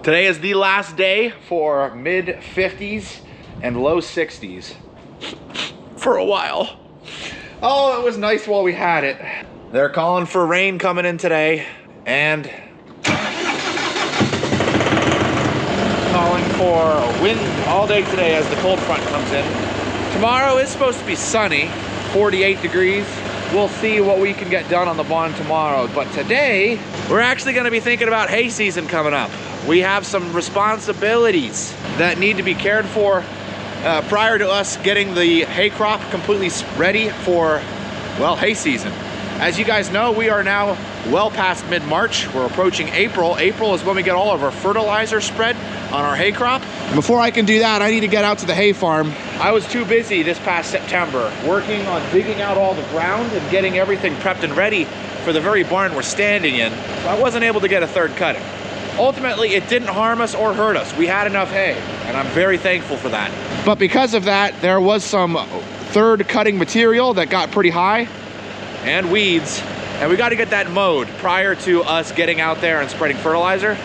Today is the last day for mid 50s and low 60s for a while. Oh, it was nice while we had it. They're calling for rain coming in today and calling for wind all day today as the cold front comes in. Tomorrow is supposed to be sunny, 48 degrees. We'll see what we can get done on the barn tomorrow. But today, we're actually gonna be thinking about hay season coming up. We have some responsibilities that need to be cared for prior to us getting the hay crop completely ready for, well, hay season. As you guys know, we are now well past mid-March. We're approaching April. April is when we get all of our fertilizer spread on our hay crop. And before I can do that, I need to get out to the hay farm. I was too busy this past September working on digging out all the ground and getting everything prepped and ready for the very barn we're standing in. So I wasn't able to get a third cutting. Ultimately, it didn't harm us or hurt us. We had enough hay, and I'm very thankful for that. But because of that, there was some third cutting material that got pretty high, and weeds, and we got to get that mowed prior to us getting out there and spreading fertilizer.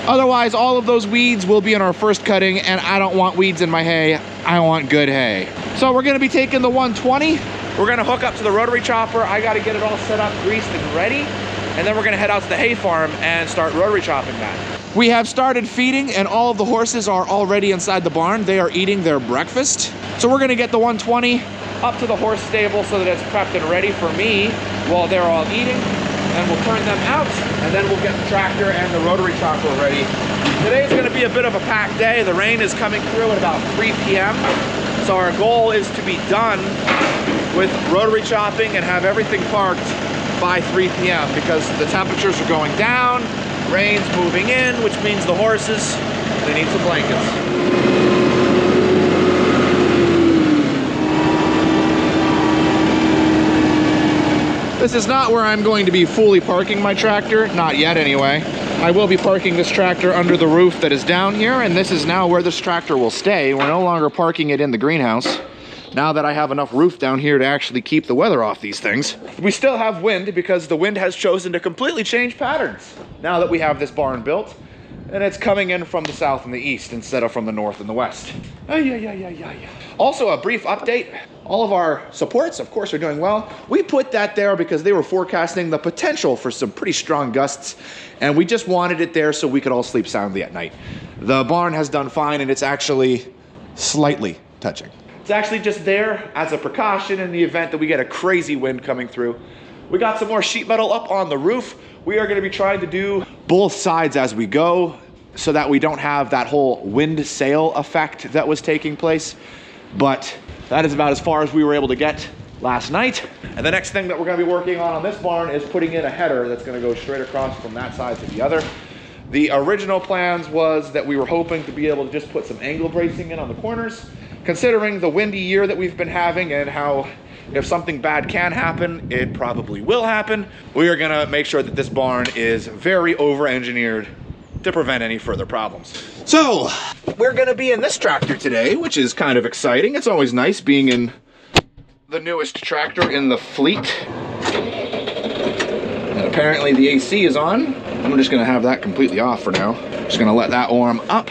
Otherwise, all of those weeds will be in our first cutting, and I don't want weeds in my hay. I want good hay. So we're going to be taking the 120. We're going to hook up to the rotary chopper. I got to get it all set up, greased, and ready. And then we're gonna head out to the hay farm and start rotary chopping that. We have started feeding and all of the horses are already inside the barn. They are eating their breakfast. So we're gonna get the 120 up to the horse stable so that it's prepped and ready for me while they're all eating. And we'll turn them out and then we'll get the tractor and the rotary chopper ready. Today's gonna be a bit of a packed day. The rain is coming through at about 3 p.m. So our goal is to be done with rotary chopping and have everything parked by 3 p.m. because the temperatures are going down, rain's moving in, which means the horses, they need some blankets. This is not where I'm going to be fully parking my tractor, not yet anyway. I will be parking this tractor under the roof that is down here, and this is now where this tractor will stay. We're no longer parking it in the greenhouse. Now that I have enough roof down here to actually keep the weather off these things. We still have wind because the wind has chosen to completely change patterns now that we have this barn built, and it's coming in from the south and the east instead of from the north and the west. Also, a brief update. All of our supports, of course, are doing well. We put that there because they were forecasting the potential for some pretty strong gusts, and we just wanted it there so we could all sleep soundly at night. The barn has done fine, and it's actually slightly touching. It's actually just there as a precaution in the event that we get a crazy wind coming through. We got some more sheet metal up on the roof. We are going to be trying to do both sides as we go so that we don't have that whole wind sail effect that was taking place. But that is about as far as we were able to get last night. And the next thing that we're going to be working on this barn is putting in a header that's going to go straight across from that side to the other. The original plans was that we were hoping to be able to just put some angle bracing in on the corners. Considering the windy year that we've been having and how if something bad can happen, it probably will happen, we are gonna make sure that this barn is very over-engineered to prevent any further problems. So, we're gonna be in this tractor today, which is kind of exciting. It's always nice being in the newest tractor in the fleet. And apparently the AC is on. I'm just gonna have that completely off for now. Just gonna let that warm up.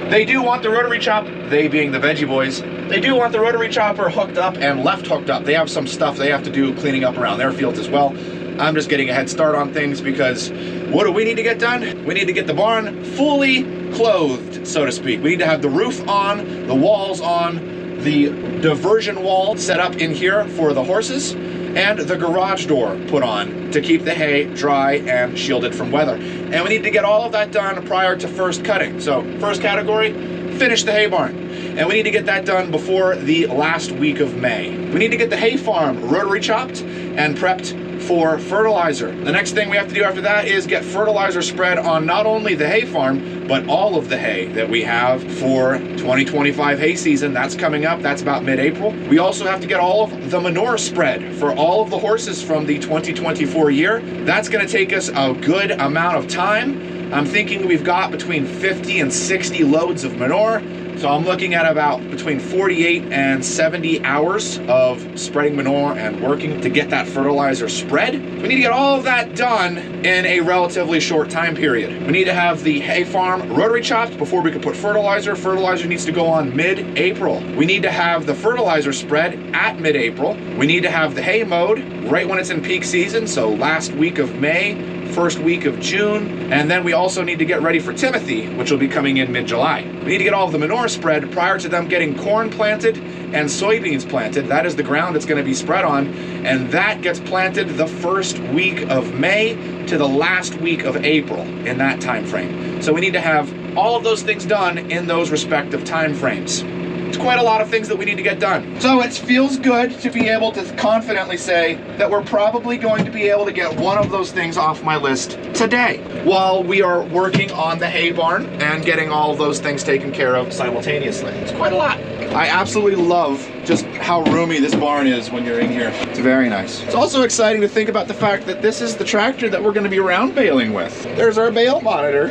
They do want the rotary chop, they being the veggie boys, they do want the rotary chopper hooked up and left hooked up. They have some stuff they have to do cleaning up around their fields as well. I'm just getting a head start on things because what do we need to get done? We need to get the barn fully clothed, so to speak. We need to have the roof on, the walls on, the diversion wall set up in here for the horses, and the garage door put on to keep the hay dry and shielded from weather. And we need to get all of that done prior to first cutting. So first category, finish the hay barn. and we need to get that done before the last week of May. We need to get the hay farm rotary chopped and prepped for fertilizer. The next thing we have to do after that is get fertilizer spread on not only the hay farm, but all of the hay that we have for 2025 hay season. That's coming up. That's about mid-April. We also have to get all of the manure spread for all of the horses from the 2024 year. That's going to take us a good amount of time. I'm thinking we've got between 50 and 60 loads of manure. So I'm looking at about between 48 and 70 hours of spreading manure and working to get that fertilizer spread. We need to get all of that done in a relatively short time period. We need to have the hay farm rotary chopped before we can put fertilizer. Fertilizer needs to go on mid-April. We need to have the fertilizer spread at mid-April. We need to have the hay mowed right when it's in peak season, so last week of May, first week of June, and then we also need to get ready for Timothy, which will be coming in mid-July. We need to get all of the manure spread prior to them getting corn planted and soybeans planted. That is the ground it's going to be spread on, and that gets planted the first week of May to the last week of April in that time frame. So we need to have all of those things done in those respective time frames. It's quite a lot of things that we need to get done. So it feels good to be able to confidently say that we're probably going to be able to get one of those things off my list today while we are working on the hay barn and getting all of those things taken care of simultaneously. It's quite a lot. I absolutely love just how roomy this barn is when you're in here. It's very nice. It's also exciting to think about the fact that this is the tractor that we're going to be round baling with. There's our bale monitor.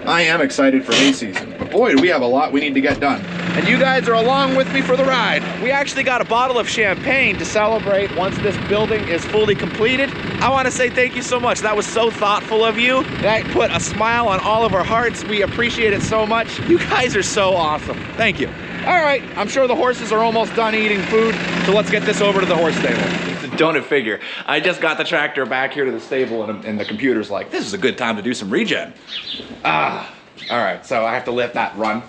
I am excited for hay season, but boy, do we have a lot we need to get done. And you guys are along with me for the ride. We actually got a bottle of champagne to celebrate once this building is fully completed. I want to say thank you so much. That was so thoughtful of you. That put a smile on all of our hearts. We appreciate it so much. You guys are so awesome. Thank you. All right, I'm sure the horses are almost done eating food, so let's get this over to the horse stable. Don't it figure? I just got the tractor back here to the stable, and the computer's like, this is a good time to do some regen. All right, so I have to let that run.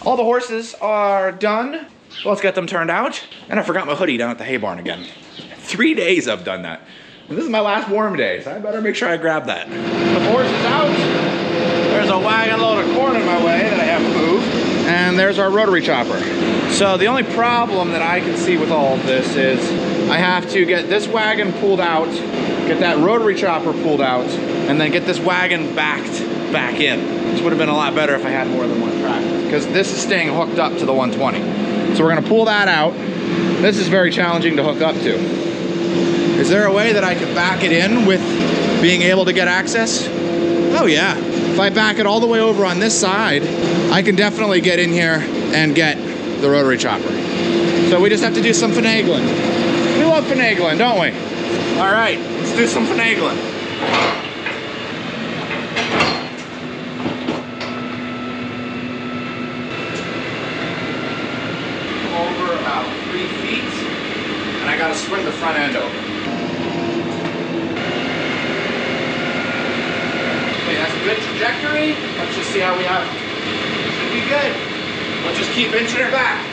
All the horses are done. Let's get them turned out. And I forgot my hoodie down at the hay barn again. 3 days I've done that. And this is my last warm day, so I better make sure I grab that. The horse is out. There's a wagon load of corn in my way that I have to move. And there's our rotary chopper. So the only problem that I can see with all of this is I have to get this wagon pulled out, get that rotary chopper pulled out, and then get this wagon backed back in. This would have been a lot better if I had more than one tractor, because this is staying hooked up to the 120. So we're gonna pull that out. This is very challenging to hook up to. Is there a way that I could back it in with being able to get access? Oh yeah. If I back it all the way over on this side, I can definitely get in here and get the rotary chopper. So we just have to do some finagling. We love finagling, don't we? All right, let's do some finagling. Over about 3 feet, and I gotta swing the front end over. Okay, that's a good trajectory. Let's just see how we have it. Should be good. Let's just keep inching it back.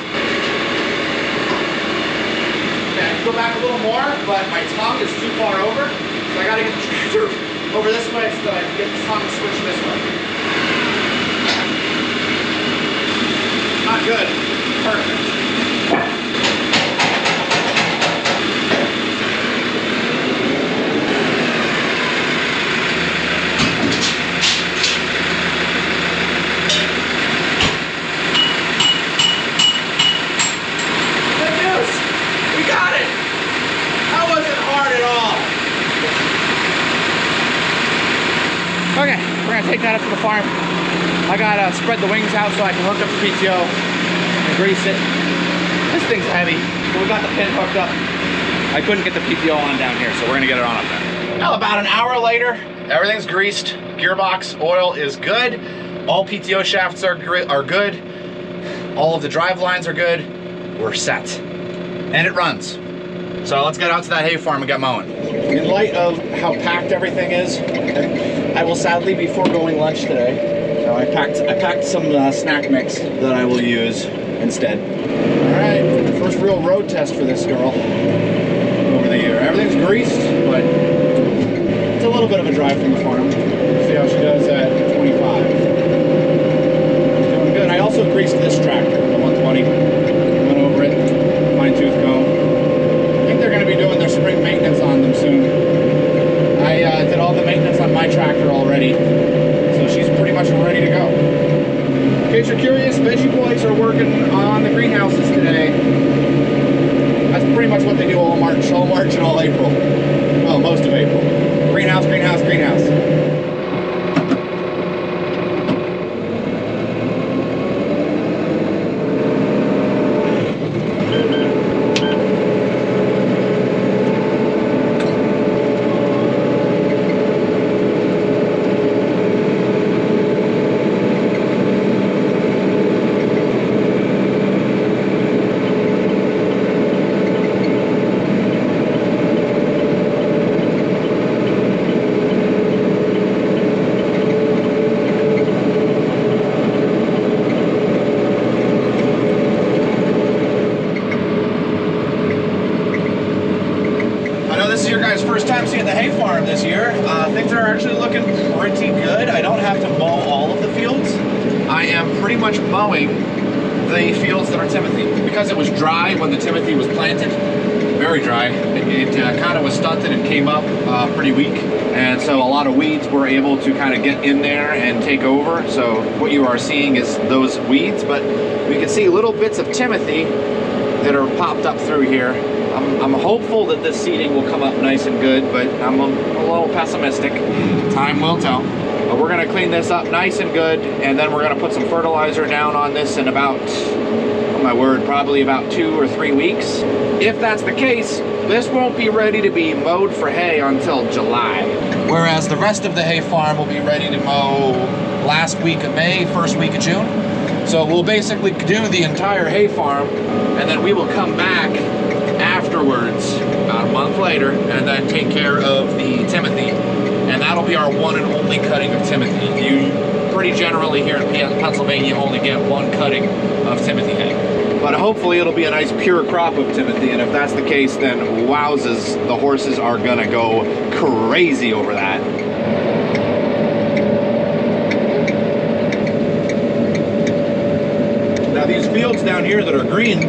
Okay, I can go back a little more, but my tongue is too far over, so I gotta get the tractor over this way so that I can get the tongue switched this way. Not good. Perfect. Okay, we're gonna take that up to the farm. I gotta spread the wings out so I can hook up the PTO and grease it. This thing's heavy, but we got the pin hooked up. I couldn't get the PTO on down here, so we're gonna get it on up there. Now, about an hour later, everything's greased. Gearbox oil is good. All PTO shafts are good. All of the drive lines are good. We're set. And it runs. So let's get out to that hay farm and get mowing. In light of how packed everything is, I will sadly be foregoing lunch today. So I packed some snack mix that I will use instead. All right, first real road test for this girl over the year. Everything's greased, but it's a little bit of a drive from the farm. See how she does at 25. Doing good. I also greased this tractor, the 120. Went over it, fine tooth comb. I think they're going to be doing their spring maintenance on them soon. I did all the maintenance on my tractor already, so she's pretty much ready to go. In case you're curious, Veggie Boys are working on the greenhouses today. That's pretty much what they do all March and all April. Well, most of April. Greenhouse, greenhouse, greenhouse. First time seeing the hay farm this year. Things are actually looking pretty good. I don't have to mow all of the fields. I am pretty much mowing the fields that are Timothy. Because it was dry when the Timothy was planted, very dry, it kind of was stunted and came up pretty weak. And so a lot of weeds were able to kind of get in there and take over. So what you are seeing is those weeds, but we can see little bits of Timothy that are popped up through here. I'm hopeful that this seeding will come up nice and good, but I'm a little pessimistic. Time will tell. But we're gonna clean this up nice and good, and then we're gonna put some fertilizer down on this in about, oh my word, probably about 2 or 3 weeks. If that's the case, this won't be ready to be mowed for hay until July. Whereas the rest of the hay farm will be ready to mow last week of May, first week of June. So we'll basically do the entire hay farm, and then we will come back afterwards, about a month later, and then take care of the Timothy. And that'll be our one and only cutting of Timothy. You pretty generally here in Pennsylvania only get one cutting of Timothy hay. But hopefully it'll be a nice pure crop of Timothy, and if that's the case, then wowzers, the horses are gonna go crazy over that. Now these fields down here that are green,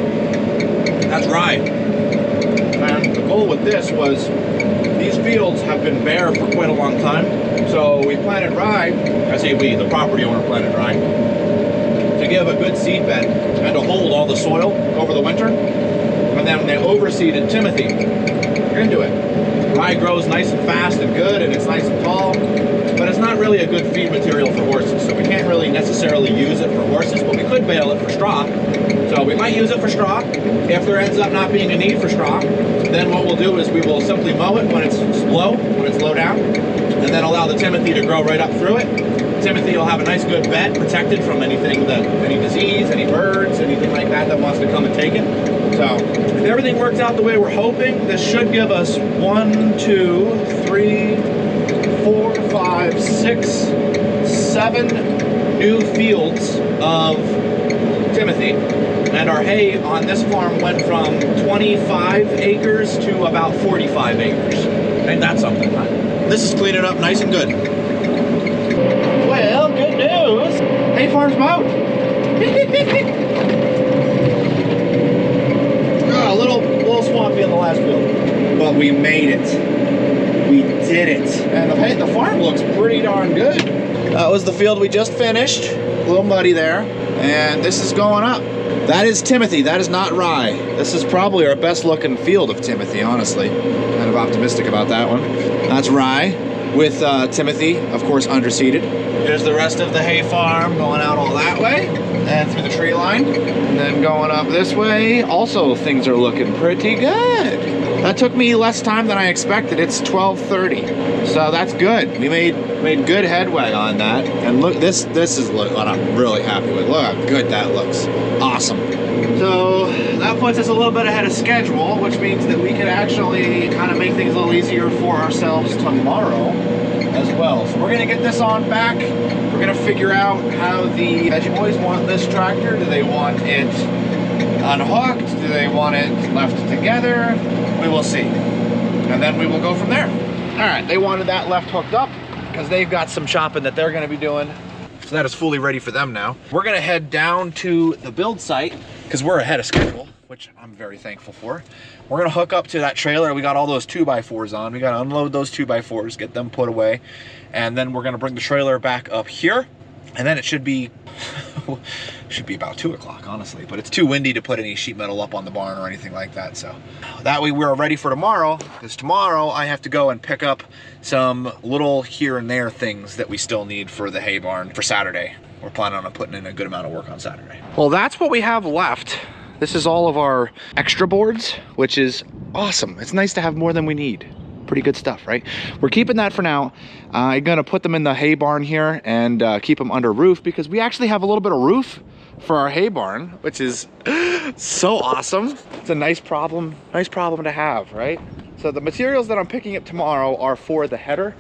that's rye. And the goal with this was, these fields have been bare for quite a long time. So we planted rye, I say we, the property owner planted rye, to give a good seed bed and to hold all the soil over the winter. And then they overseeded Timothy into it. Rye grows nice and fast and good, and it's nice and tall, but it's not really a good feed material for horses. So we can't really necessarily use it for horses, but we could bale it for straw. So we might use it for straw. If there ends up not being a need for straw, then what we'll do is we will simply mow it when it's low down, and then allow the Timothy to grow right up through it. Timothy will have a nice good bed protected from anything any disease, any birds, anything like that wants to come and take it. So if everything works out the way we're hoping, this should give us 1, 2, 3, 4, 5, 6, 7 new fields of Timothy. And our hay on this farm went from 25 acres to about 45 acres. Ain't that something, huh? This is cleaning up nice and good. Well, good news. Hay farm's mowed. A little swampy in the last field, but we made it. We did it. And the farm looks pretty darn good. That was the field we just finished. A little muddy there. And this is going up. That is Timothy, that is not rye. This is probably our best looking field of Timothy, honestly. Kind of optimistic about that one. That's rye with Timothy, of course, underseeded. Here's the rest of the hay farm going out all that way and through the tree line. And then going up this way, also things are looking pretty good. That took me less time than I expected. It's 12:30, so that's good. We made good headway on that. And look, this is what I'm really happy with. Look how good that looks. Awesome. So that puts us a little bit ahead of schedule, which means that we could actually kind of make things a little easier for ourselves tomorrow as well. So we're gonna get this on back. We're gonna figure out how the Veggie Boys want this tractor. Do they want it unhooked? Do they want it left together? We will see. And then we will go from there. All right, they wanted that left hooked up because they've got some chopping that they're gonna be doing. So that is fully ready for them now. We're gonna head down to the build site because we're ahead of schedule, which I'm very thankful for. We're gonna hook up to that trailer. We got all those 2x4s on. We gotta unload those 2x4s, get them put away. And then we're gonna bring the trailer back up here. And then it should be about 2 o'clock, honestly. But it's too windy to put any sheet metal up on the barn or anything like that. So that way we're ready for tomorrow, because tomorrow I have to go and pick up some little here and there things that we still need for the hay barn for Saturday. We're planning on putting in a good amount of work on Saturday. Well, that's what we have left. This is all of our extra boards, which is awesome. It's nice to have more than we need. Pretty good stuff, right? We're keeping that for now. I'm gonna put them in the hay barn here and keep them under roof, because we actually have a little bit of roof for our hay barn, which is so awesome. It's a nice problem to have, right? So the materials that I'm picking up tomorrow are for the header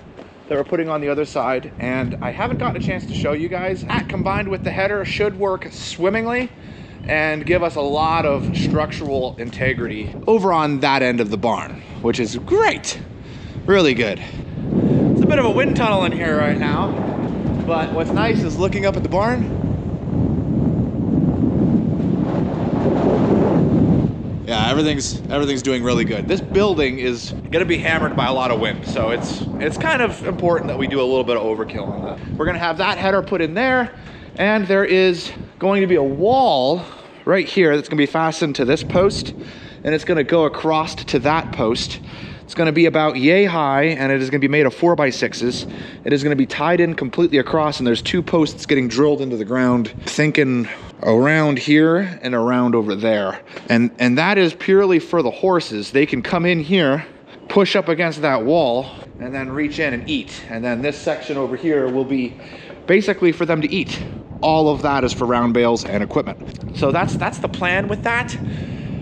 that we're putting on the other side, and I haven't gotten a chance to show you guys. That combined with the header should work swimmingly and give us a lot of structural integrity over on that end of the barn, which is great. Really good. It's a bit of a wind tunnel in here right now, but what's nice is looking up at the barn. Yeah, everything's doing really good. This building is gonna be hammered by a lot of wind, so it's kind of important that we do a little bit of overkill on that. We're gonna have that header put in there, and there is going to be a wall right here that's gonna be fastened to this post, and it's gonna go across to that post. It's gonna be about yay high, and it is gonna be made of 4x6s. It is gonna be tied in completely across, and there's 2 posts getting drilled into the ground, thinking around here and around over there. And that is purely for the horses. They can come in here, push up against that wall, and then reach in and eat. And then this section over here will be basically for them to eat. All of that is for round bales and equipment. So that's the plan with that.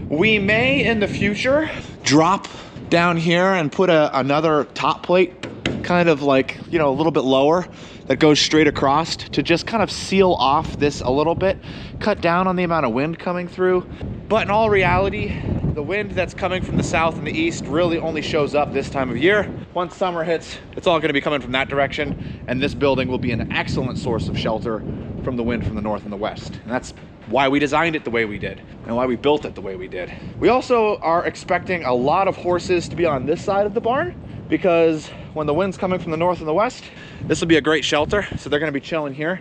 We may in the future drop down here and put another top plate, kind of like, you know, a little bit lower, that goes straight across to just kind of seal off this a little bit, cut down on the amount of wind coming through. But in all reality, the wind that's coming from the south and the east really only shows up this time of year. Once summer hits, it's all going to be coming from that direction, and this building will be an excellent source of shelter from the wind from the north and the west. And that's why we designed it the way we did, and why we built it the way we did. We also are expecting a lot of horses to be on this side of the barn, because when the wind's coming from the north and the west, this will be a great shelter. So they're gonna be chilling here.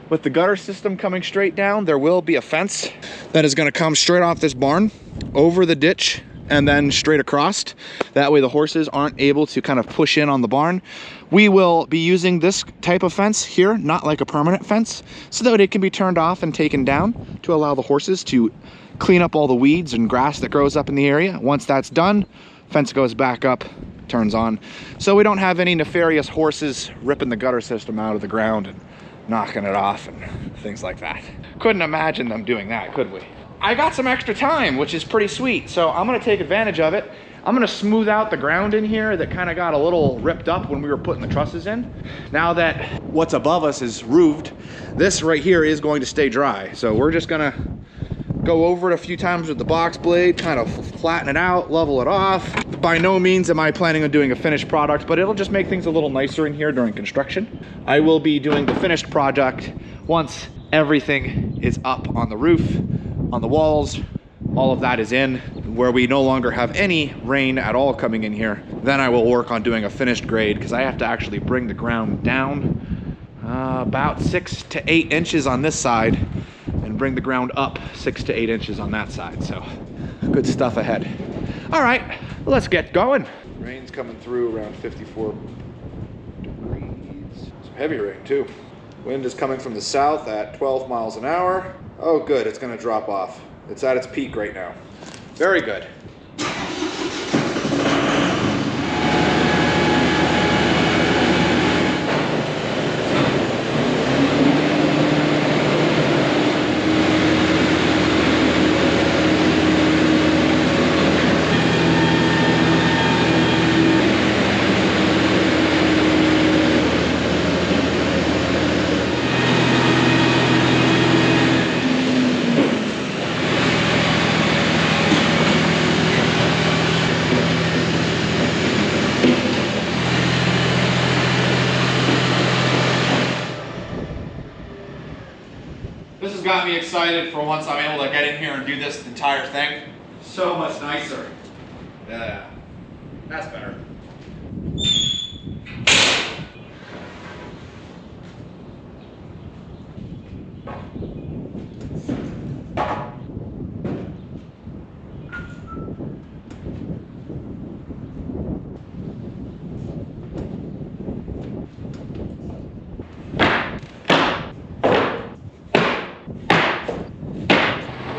With the gutter system coming straight down, there will be a fence that is gonna come straight off this barn, over the ditch, and then straight across. That way the horses aren't able to kind of push in on the barn. We will be using this type of fence here, not like a permanent fence, so that it can be turned off and taken down to allow the horses to clean up all the weeds and grass that grows up in the area. Once that's done, fence goes back up, turns on. So we don't have any nefarious horses ripping the gutter system out of the ground and knocking it off and things like that. Couldn't imagine them doing that, could we? I got some extra time, which is pretty sweet, so I'm gonna take advantage of it. I'm gonna smooth out the ground in here that kind of got a little ripped up when we were putting the trusses in. Now that what's above us is roofed, this right here is going to stay dry. So we're just gonna go over it a few times with the box blade, kind of flatten it out, level it off. By no means am I planning on doing a finished product, but it'll just make things a little nicer in here during construction. I will be doing the finished project once everything is up on the roof, on the walls, all of that is in, where we no longer have any rain at all coming in here. Then I will work on doing a finished grade, because I have to actually bring the ground down about 6 to 8 inches on this side and bring the ground up 6 to 8 inches on that side. So good stuff ahead. All right, let's get going. Rain's coming through around 54 degrees. Some heavy rain too. Wind is coming from the south at 12 miles an hour. Oh good, it's gonna drop off. It's at its peak right now. Very good. got me excited for once I'm able to get in here and do this entire thing. So much nicer. Yeah, that's better.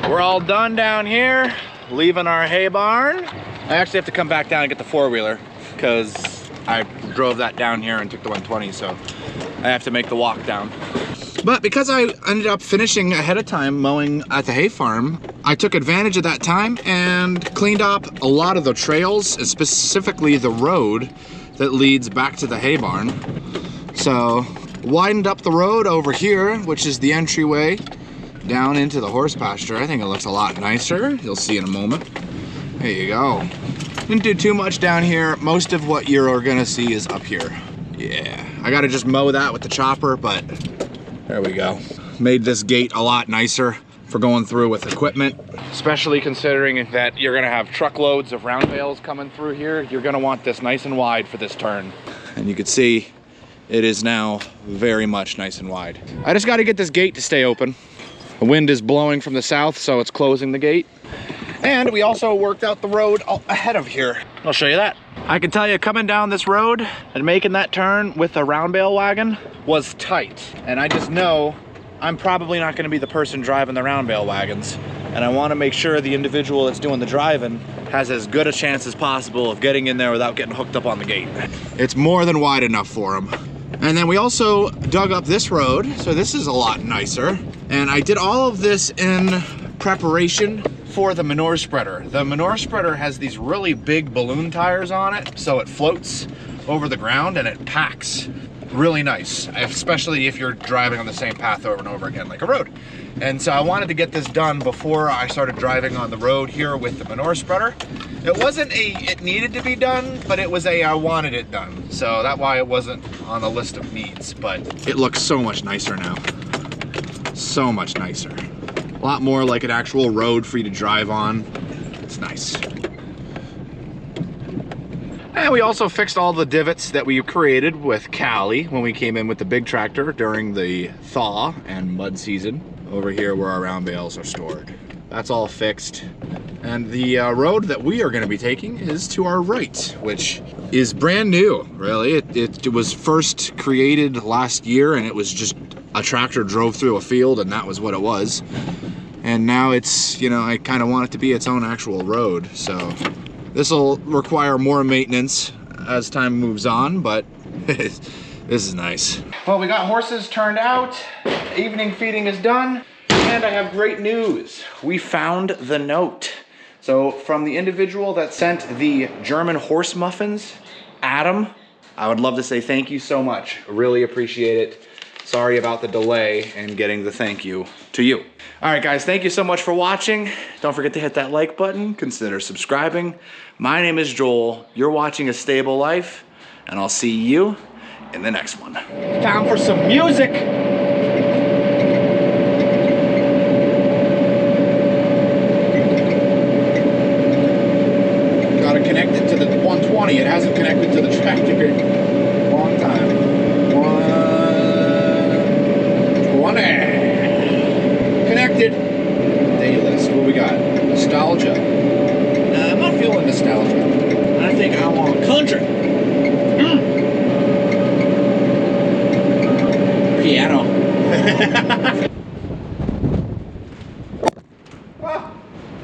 We're all done down here, leaving our hay barn. I actually have to come back down and get the four-wheeler because I drove that down here and took the 120, so I have to make the walk down. But because I ended up finishing ahead of time mowing at the hay farm, I took advantage of that time and cleaned up a lot of the trails, and specifically the road that leads back to the hay barn. So widened up the road over here, which is the entryway down into the horse pasture. I think it looks a lot nicer. You'll see in a moment. There you go. Didn't do too much down here. Most of what you're gonna see is up here. Yeah, I gotta just mow that with the chopper, but there we go. Made this gate a lot nicer for going through with equipment, especially considering that you're gonna have truckloads of round bales coming through here. You're gonna want this nice and wide for this turn. And you can see it is now very much nice and wide. I just gotta get this gate to stay open. The wind is blowing from the south, so it's closing the gate. And we also worked out the road ahead of here. I'll show you that. I can tell you, coming down this road and making that turn with a round bale wagon was tight. And I just know I'm probably not gonna be the person driving the round bale wagons. And I wanna make sure the individual that's doing the driving has as good a chance as possible of getting in there without getting hooked up on the gate. It's more than wide enough for them. And then we also dug up this road, so this is a lot nicer. And I did all of this in preparation for the manure spreader. The manure spreader has these really big balloon tires on it, so it floats over the ground and it packs really nice, especially if you're driving on the same path over and over again like a road. And so I wanted to get this done before I started driving on the road here with the manure spreader. It wasn't a it needed to be done, but it was a I wanted it done. So that's why it wasn't on the list of needs, but it looks so much nicer now. So much nicer. A lot more like an actual road for you to drive on. It's nice. And we also fixed all the divots that we created with Cali when we came in with the big tractor during the thaw and mud season. Over here where our round bales are stored. That's all fixed. And the road that we are going to be taking is to our right, which is brand new, really. It was first created last year, and it was just a tractor drove through a field, and that was what it was. And now it's, you know, I kind of want it to be its own actual road. So this will require more maintenance as time moves on, but this is nice. Well, we got horses turned out, evening feeding is done, and I have great news. We found the note. So from the individual that sent the German horse muffins, Adam, I would love to say thank you so much. Really appreciate it. Sorry about the delay in getting the thank you to you. All right, guys, thank you so much for watching. Don't forget to hit that like button. Consider subscribing. My name is Joel. You're watching A Stable Life, and I'll see you in the next one. Time for some music. Gotta connect it to the 120. It hasn't connected to the tractor in a long time. 120. Connected. Day list. What we got? Nostalgia. Nah, I'm not feeling nostalgia. I think I want country. Piano. Well,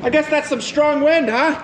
I guess that's some strong wind, huh?